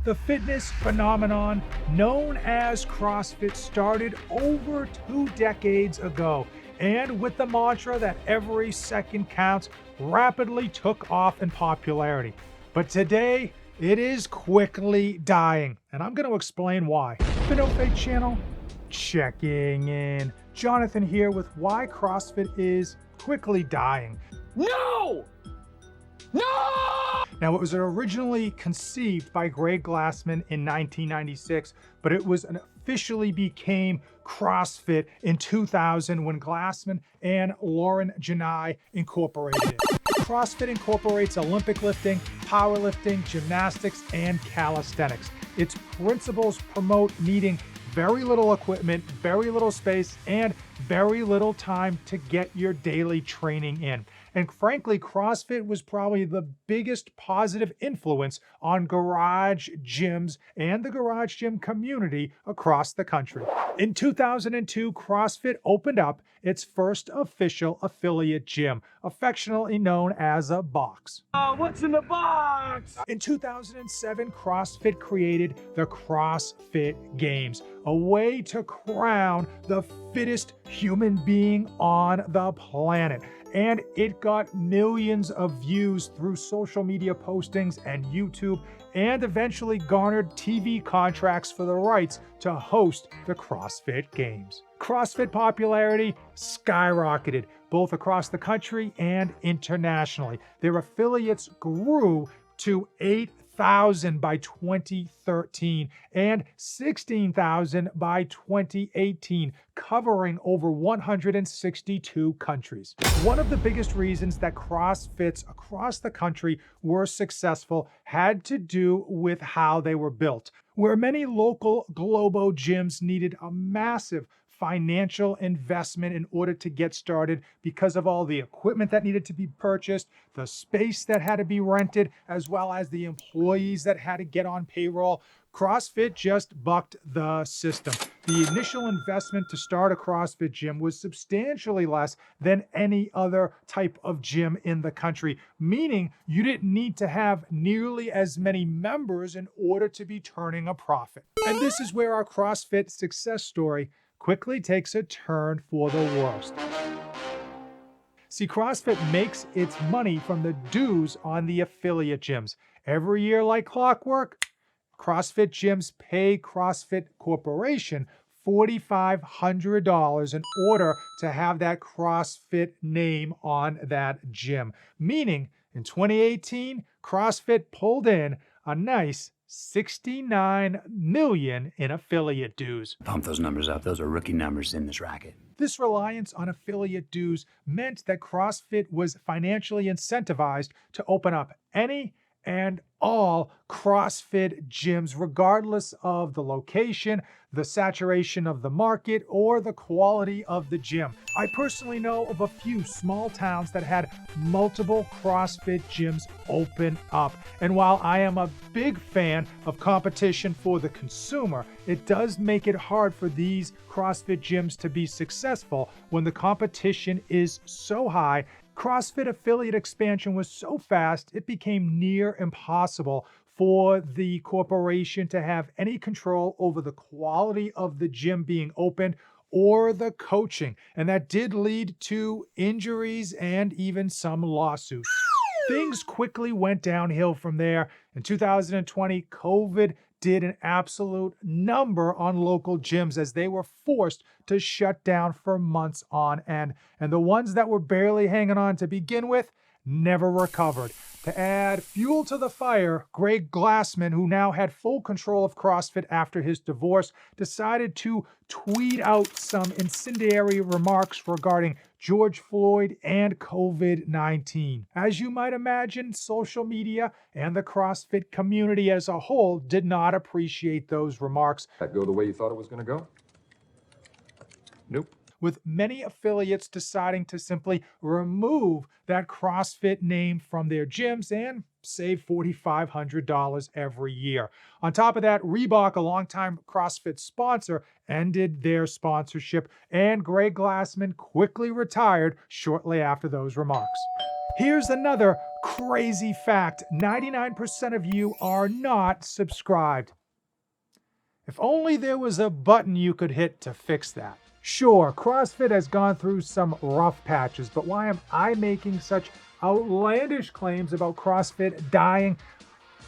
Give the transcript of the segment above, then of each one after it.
The fitness phenomenon known as CrossFit started over 2 decades ago, and with the mantra that every second counts, rapidly took off in popularity. But today, it is quickly dying, and I'm going to explain why. FitOfake channel, checking in. Jonathan here with why CrossFit is quickly dying. No! No! Now, it was originally conceived by Greg Glassman in 1996, but it was officially became CrossFit in 2000 when Glassman and Lauren Janai incorporated it. CrossFit incorporates Olympic lifting, powerlifting, gymnastics, and calisthenics. Its principles promote needing very little equipment, very little space, and very little time to get your daily training in. And frankly, CrossFit was probably the biggest positive influence on garage gyms and the garage gym community across the country. In 2002, CrossFit opened up its first official affiliate gym, affectionately known as a box. What's in the box? In 2007, CrossFit created the CrossFit Games, a way to crown the fittest human being on the planet. And it got millions of views through social media postings and YouTube, and eventually garnered TV contracts for the rights to host the CrossFit Games. CrossFit popularity skyrocketed, both across the country and internationally. Their affiliates grew to 8,000 by 2013 and 16,000 by 2018, covering over 162 countries. One of the biggest reasons that CrossFits across the country were successful had to do with how they were built. Where many local Globo gyms needed a massive financial investment in order to get started because of all the equipment that needed to be purchased, the space that had to be rented, as well as the employees that had to get on payroll, CrossFit just bucked the system. The initial investment to start a CrossFit gym was substantially less than any other type of gym in the country, meaning you didn't need to have nearly as many members in order to be turning a profit. And this is where our CrossFit success story quickly takes a turn for the worst. See, CrossFit makes its money from the dues on the affiliate gyms. Every year, like clockwork, CrossFit gyms pay CrossFit Corporation $4,500 in order to have that CrossFit name on that gym. Meaning, in 2018, CrossFit pulled in a nice $69 million in affiliate dues. Pump those numbers up. Those are rookie numbers in this racket. This reliance on affiliate dues meant that CrossFit was financially incentivized to open up any and all CrossFit gyms, regardless of the location, the saturation of the market, or the quality of the gym. I personally know of a few small towns that had multiple CrossFit gyms open up. And while I am a big fan of competition for the consumer, it does make it hard for these CrossFit gyms to be successful when the competition is so high. CrossFit affiliate expansion was so fast, it became near impossible for the corporation to have any control over the quality of the gym being opened or the coaching. And that did lead to injuries and even some lawsuits. Things quickly went downhill from there. In 2020, COVID did an absolute number on local gyms as they were forced to shut down for months on end. And the ones that were barely hanging on to begin with never recovered. To add fuel to the fire, Greg Glassman, who now had full control of CrossFit after his divorce, decided to tweet out some incendiary remarks regarding George Floyd and COVID-19. As you might imagine, social media and the CrossFit community as a whole did not appreciate those remarks. That go the way you thought it was going to go? Nope. With many affiliates deciding to simply remove that CrossFit name from their gyms and save $4,500 every year. On top of that, Reebok, a longtime CrossFit sponsor, ended their sponsorship, and Greg Glassman quickly retired shortly after those remarks. Here's another crazy fact. 99% of you are not subscribed. If only there was a button you could hit to fix that. Sure, CrossFit has gone through some rough patches, but why am I making such outlandish claims about CrossFit dying?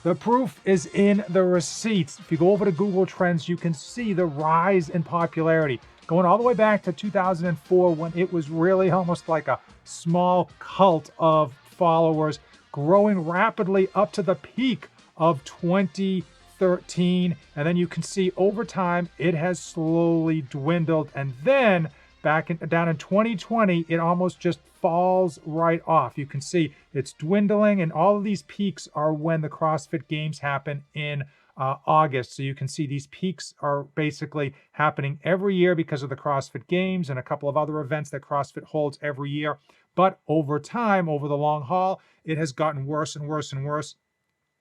The proof is in the receipts. If you go over to Google Trends, you can see the rise in popularity. Going all the way back to 2004 when it was really almost like a small cult of followers, growing rapidly up to the peak of 2013. And then you can see over time, it has slowly dwindled. And then down in 2020, it almost just falls right off. You can see it's dwindling, and all of these peaks are when the CrossFit Games happen in August. So you can see these peaks are basically happening every year because of the CrossFit Games and a couple of other events that CrossFit holds every year. But over time, over the long haul, it has gotten worse and worse and worse.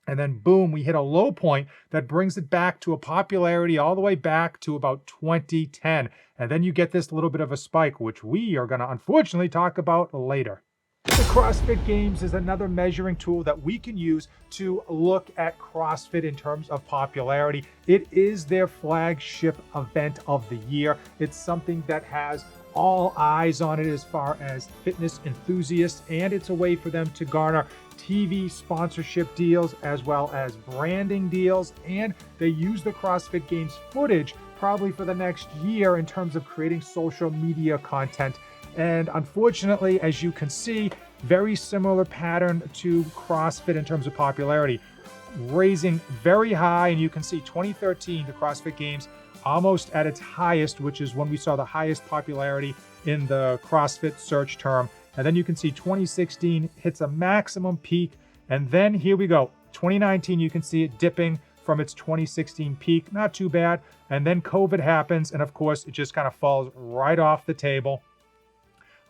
And then boom, we hit a low point that brings it back to a popularity all the way back to about 2010. And then you get this little bit of a spike, which we are going to unfortunately talk about later. The CrossFit Games is another measuring tool that we can use to look at CrossFit in terms of popularity. It is their flagship event of the year. It's something that has all eyes on it as far as fitness enthusiasts, and it's a way for them to garner TV sponsorship deals as well as branding deals. And they use the CrossFit Games footage probably for the next year in terms of creating social media content. And unfortunately, as you can see, very similar pattern to CrossFit in terms of popularity, raising very high. And you can see 2013, the CrossFit Games, almost at its highest, which is when we saw the highest popularity in the CrossFit search term. And then you can see 2016 hits a maximum peak. And then here we go. 2019, you can see it dipping from its 2016 peak. Not too bad. And then COVID happens. And of course, it just kind of falls right off the table.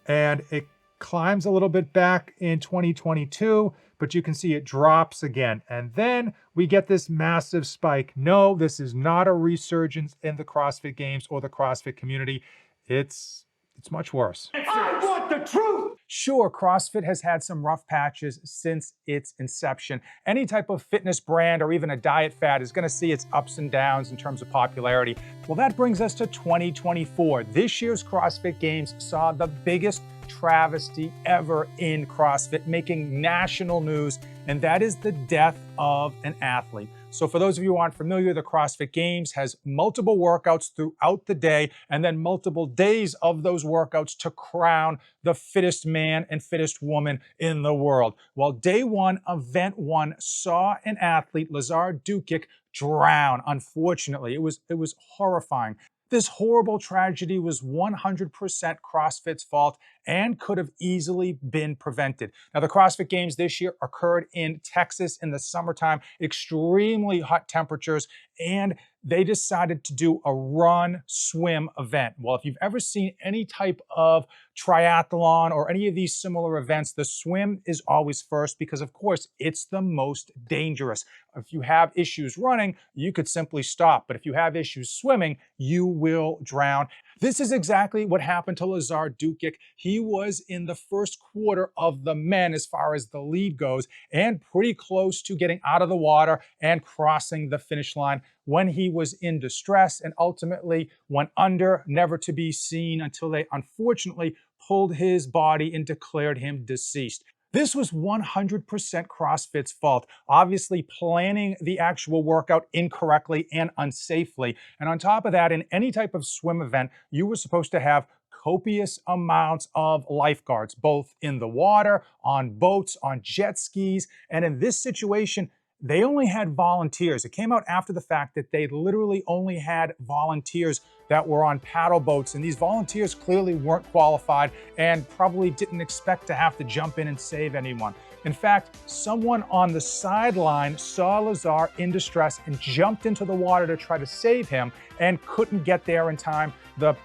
And it climbs a little bit back in 2022, but you can see it drops again. And then we get this massive spike. No, this is not a resurgence in the CrossFit Games or the CrossFit community. It's much worse. I want the truth! Sure, CrossFit has had some rough patches since its inception. Any type of fitness brand or even a diet fad is going to see its ups and downs in terms of popularity. Well, that brings us to 2024. This year's CrossFit Games saw the biggest travesty ever in CrossFit, making national news, and that is the death of an athlete. So for those of you who aren't familiar, the CrossFit Games has multiple workouts throughout the day and then multiple days of those workouts to crown the fittest man and fittest woman in the world. Well, day one, event one, saw an athlete, Lazar Dukic, drown. Unfortunately, it was horrifying. This horrible tragedy was 100% CrossFit's fault and could have easily been prevented. Now, the CrossFit Games this year occurred in Texas in the summertime, extremely hot temperatures, and they decided to do a run-swim event. Well, if you've ever seen any type of triathlon or any of these similar events, the swim is always first because, of course, it's the most dangerous. If you have issues running, you could simply stop. But if you have issues swimming, you will drown. This is exactly what happened to Lazar Dukic. He was in the first quarter of the men as far as the lead goes and pretty close to getting out of the water and crossing the finish line when he was in distress and ultimately went under, never to be seen until they unfortunately pulled his body and declared him deceased. This was 100% CrossFit's fault, obviously planning the actual workout incorrectly and unsafely. And on top of that, in any type of swim event, you were supposed to have copious amounts of lifeguards, both in the water, on boats, on jet skis. And in this situation, they only had volunteers. It came out after the fact that they literally only had volunteers that were on paddle boats, and these volunteers clearly weren't qualified and probably didn't expect to have to jump in and save anyone. In fact, someone on the sideline saw Lazar in distress and jumped into the water to try to save him and couldn't get there in time. The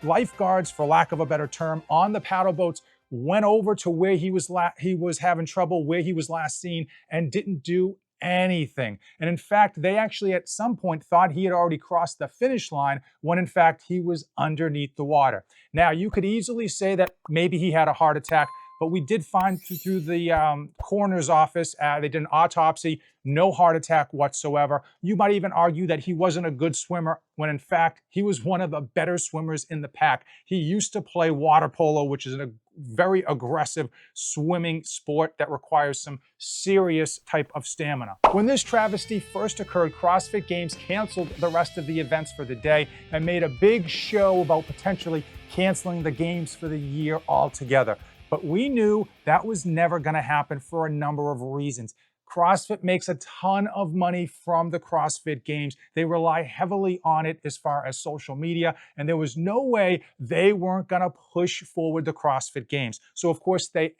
lifeguards, for lack of a better term, on the paddle boats went over to where he was having trouble, where he was last seen, and didn't do anything. And in fact, they actually at some point thought he had already crossed the finish line when in fact he was underneath the water. Now, you could easily say that maybe he had a heart attack, but we did find through the coroner's office, they did an autopsy, no heart attack whatsoever. You might even argue that he wasn't a good swimmer when in fact he was one of the better swimmers in the pack. He used to play water polo, which is a very aggressive swimming sport that requires some serious type of stamina. When this travesty first occurred, CrossFit Games canceled the rest of the events for the day and made a big show about potentially canceling the games for the year altogether. But we knew that was never going to happen for a number of reasons. CrossFit makes a ton of money from the CrossFit Games. They rely heavily on it as far as social media, and there was no way they weren't going to push forward the CrossFit Games. So of course they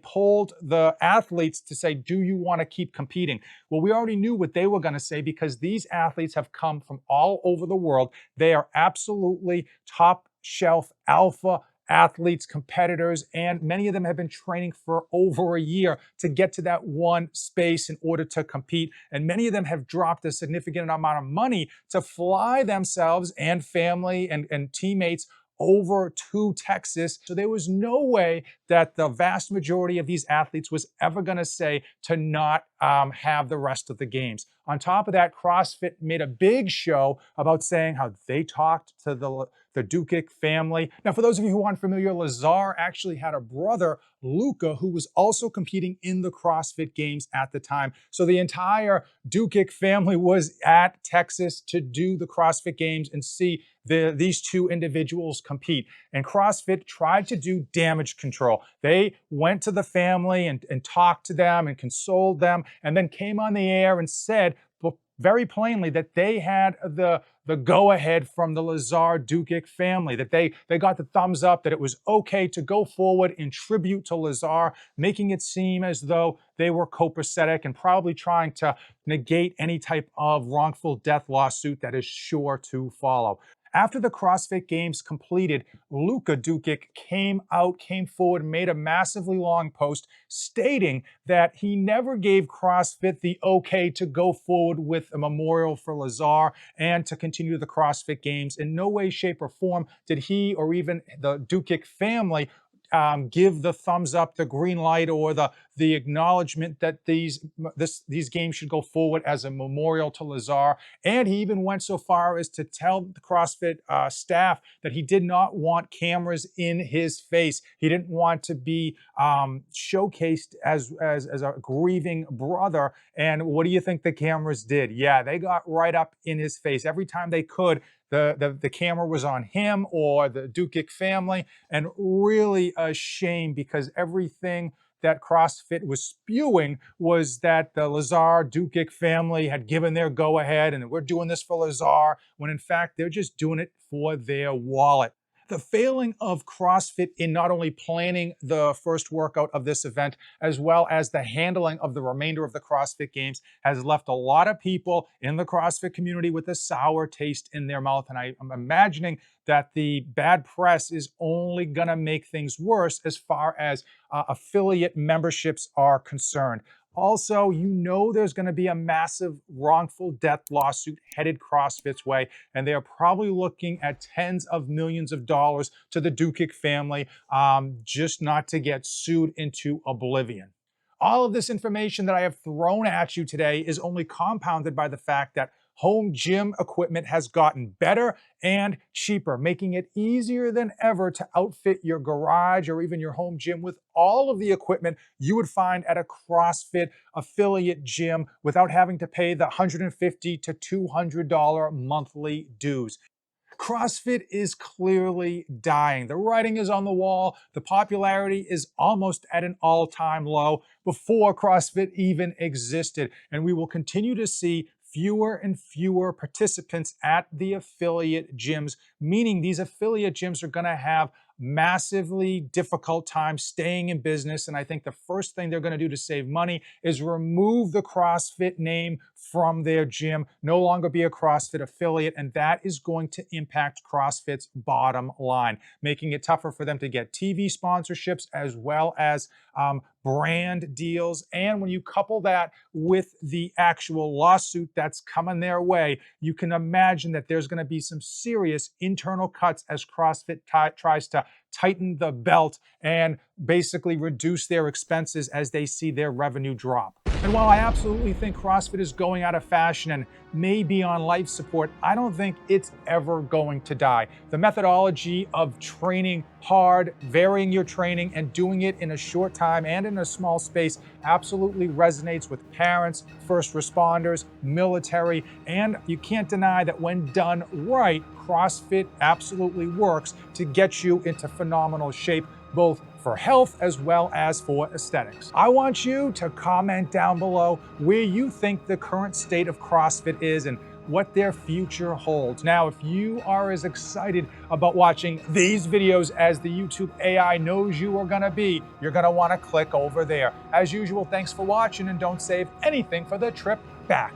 polled the athletes to say, do you want to keep competing? Well, we already knew what they were going to say because these athletes have come from all over the world. They are absolutely top shelf alpha athletes, competitors, and many of them have been training for over a year to get to that one space in order to compete. And many of them have dropped a significant amount of money to fly themselves and family and teammates over to Texas. So there was no way that the vast majority of these athletes was ever going to say to not have the rest of the games. On top of that, CrossFit made a big show about saying how they talked to the Dukic family. Now, for those of you who aren't familiar, Lazar actually had a brother, Luca, who was also competing in the CrossFit Games at the time. So the entire Dukic family was at Texas to do the CrossFit Games and see these two individuals compete. And CrossFit tried to do damage control. They went to the family and talked to them and consoled them, and then came on the air and said very plainly that they had the go-ahead from the Lazar Dukic family, that they got the thumbs up, that it was okay to go forward in tribute to Lazar, making it seem as though they were copacetic and probably trying to negate any type of wrongful death lawsuit that is sure to follow. After the CrossFit Games completed, Luka Dukic came forward, made a massively long post stating that he never gave CrossFit the okay to go forward with a memorial for Lazar and to continue the CrossFit Games. In no way, shape, or form did he or even the Dukic family give the thumbs up, the green light, or the acknowledgement that these games should go forward as a memorial to Lazar. And he even went so far as to tell the CrossFit staff that he did not want cameras in his face. He didn't want to be showcased as a grieving brother. And what do you think the cameras did? Yeah, they got right up in his face every time they could. The camera was on him or the Dukic family, and really a shame because everything that CrossFit was spewing was that the Lazar Dukic family had given their go-ahead and we're doing this for Lazar, when in fact they're just doing it for their wallet. The failing of CrossFit in not only planning the first workout of this event, as well as the handling of the remainder of the CrossFit Games, has left a lot of people in the CrossFit community with a sour taste in their mouth. And I'm imagining that the bad press is only going to make things worse as far as affiliate memberships are concerned. Also, you know there's going to be a massive wrongful death lawsuit headed CrossFit's way, and they are probably looking at tens of millions of dollars to the Dukic family just not to get sued into oblivion. All of this information that I have thrown at you today is only compounded by the fact that home gym equipment has gotten better and cheaper, making it easier than ever to outfit your garage or even your home gym with all of the equipment you would find at a CrossFit affiliate gym without having to pay the $150 to $200 monthly dues. CrossFit is clearly dying. The writing is on the wall. The popularity is almost at an all-time low before CrossFit even existed. And we will continue to see fewer and fewer participants at the affiliate gyms, meaning these affiliate gyms are going to have massively difficult time staying in business. And I think the first thing they're going to do to save money is remove the CrossFit name from their gym, no longer be a CrossFit affiliate, and that is going to impact CrossFit's bottom line, making it tougher for them to get TV sponsorships as well as brand deals. And when you couple that with the actual lawsuit that's coming their way, you can imagine that there's going to be some serious internal cuts as CrossFit tries to tighten the belt and basically reduce their expenses as they see their revenue drop. And while I absolutely think CrossFit is going out of fashion and may be on life support, I don't think it's ever going to die. The methodology of training hard, varying your training, and doing it in a short time and in a small space absolutely resonates with parents, first responders, military, and you can't deny that when done right, CrossFit absolutely works to get you into phenomenal shape, both for health as well as for aesthetics. I want you to comment down below where you think the current state of CrossFit is and what their future holds. Now, if you are as excited about watching these videos as the YouTube AI knows you are gonna be, you're gonna wanna click over there. As usual, thanks for watching and don't save anything for the trip back.